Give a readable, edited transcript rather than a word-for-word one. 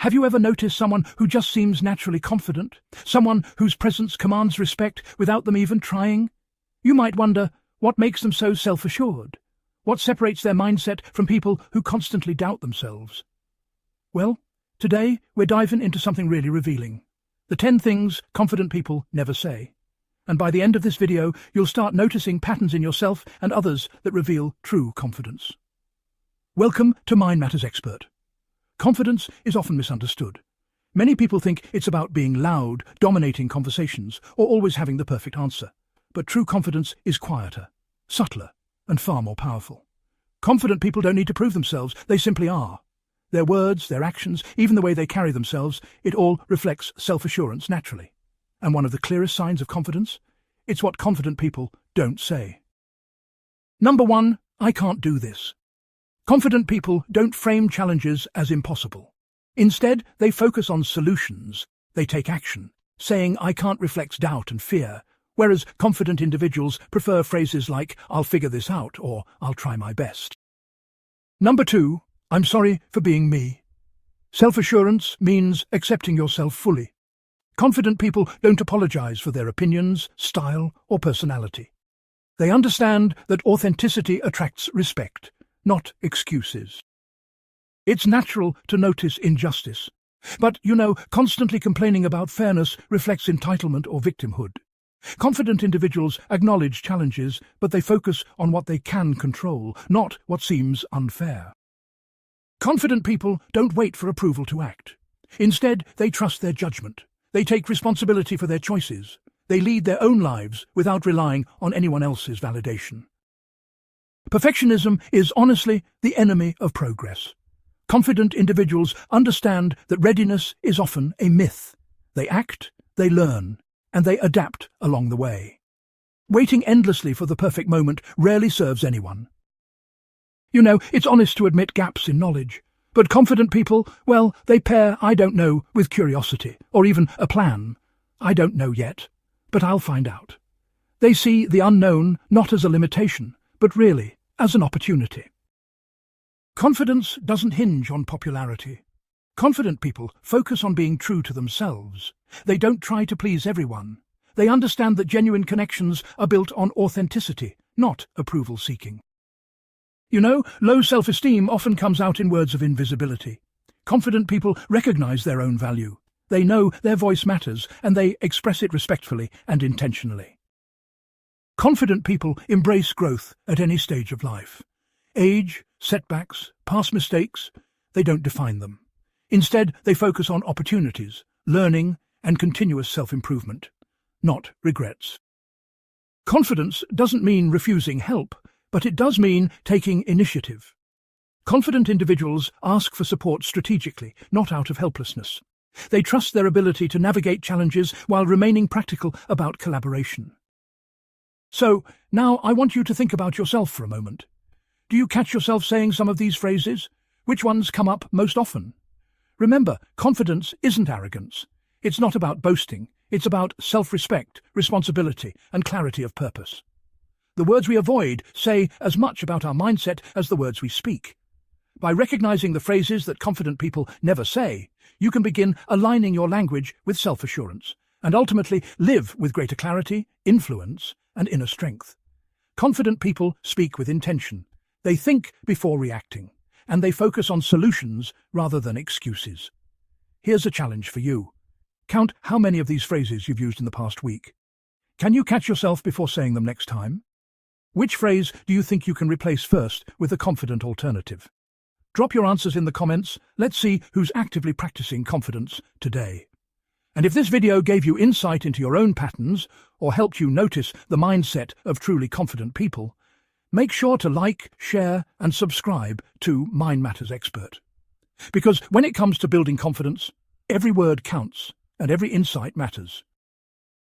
Have you ever noticed someone who just seems naturally confident? Someone whose presence commands respect without them even trying? You might wonder, what makes them so self-assured? What separates their mindset from people who constantly doubt themselves? Well, today we're diving into something really revealing. The 10 things confident people never say. And by the end of this video, you'll start noticing patterns in yourself and others that reveal true confidence. Welcome to Mind Matters Expert. Confidence is often misunderstood. Many people think it's about being loud, dominating conversations, or always having the perfect answer. But true confidence is quieter, subtler, and far more powerful. Confident people don't need to prove themselves, they simply are. Their words, their actions, even the way they carry themselves, it all reflects self-assurance naturally. And one of the clearest signs of confidence? It's what confident people don't say. Number 1, I can't do this. Confident people don't frame challenges as impossible. Instead, they focus on solutions. They take action. Saying I can't reflects doubt and fear, whereas confident individuals prefer phrases like I'll figure this out or I'll try my best. Number 2, I'm sorry for being me. Self-assurance means accepting yourself fully. Confident people don't apologize for their opinions, style, or personality. They understand that authenticity attracts respect, not excuses. It's natural to notice injustice. But, constantly complaining about fairness reflects entitlement or victimhood. Confident individuals acknowledge challenges, but they focus on what they can control, not what seems unfair. Confident people don't wait for approval to act. Instead, they trust their judgment. They take responsibility for their choices. They lead their own lives without relying on anyone else's validation. Perfectionism is honestly the enemy of progress. Confident individuals understand that readiness is often a myth. They act, they learn, and they adapt along the way. Waiting endlessly for the perfect moment rarely serves anyone. It's honest to admit gaps in knowledge. But confident people, they pair I don't know with curiosity, or even a plan. I don't know yet, but I'll find out. They see the unknown not as a limitation, but really as an opportunity. Confidence doesn't hinge on popularity. Confident people focus on being true to themselves. They don't try to please everyone. They understand that genuine connections are built on authenticity, not approval-seeking. Low self-esteem often comes out in words of invisibility. Confident people recognize their own value. They know their voice matters, and they express it respectfully and intentionally. Confident people embrace growth at any stage of life. Age, setbacks, past mistakes, they don't define them. Instead, they focus on opportunities, learning, and continuous self-improvement, not regrets. Confidence doesn't mean refusing help, but it does mean taking initiative. Confident individuals ask for support strategically, not out of helplessness. They trust their ability to navigate challenges while remaining practical about collaboration. So, now I want you to think about yourself for a moment. Do you catch yourself saying some of these phrases? Which ones come up most often? Remember, confidence isn't arrogance. It's not about boasting. It's about self-respect, responsibility, and clarity of purpose. The words we avoid say as much about our mindset as the words we speak. By recognizing the phrases that confident people never say, you can begin aligning your language with self-assurance, and ultimately live with greater clarity, influence, and inner strength. Confident people speak with intention. They think before reacting, and they focus on solutions rather than excuses. Here's a challenge for you. Count how many of these phrases you've used in the past week. Can you catch yourself before saying them next time? Which phrase do you think you can replace first with a confident alternative? Drop your answers in the comments. Let's see who's actively practicing confidence today. And if this video gave you insight into your own patterns or helped you notice the mindset of truly confident people, make sure to like, share, and subscribe to Mind Matters Expert. Because when it comes to building confidence, every word counts and every insight matters.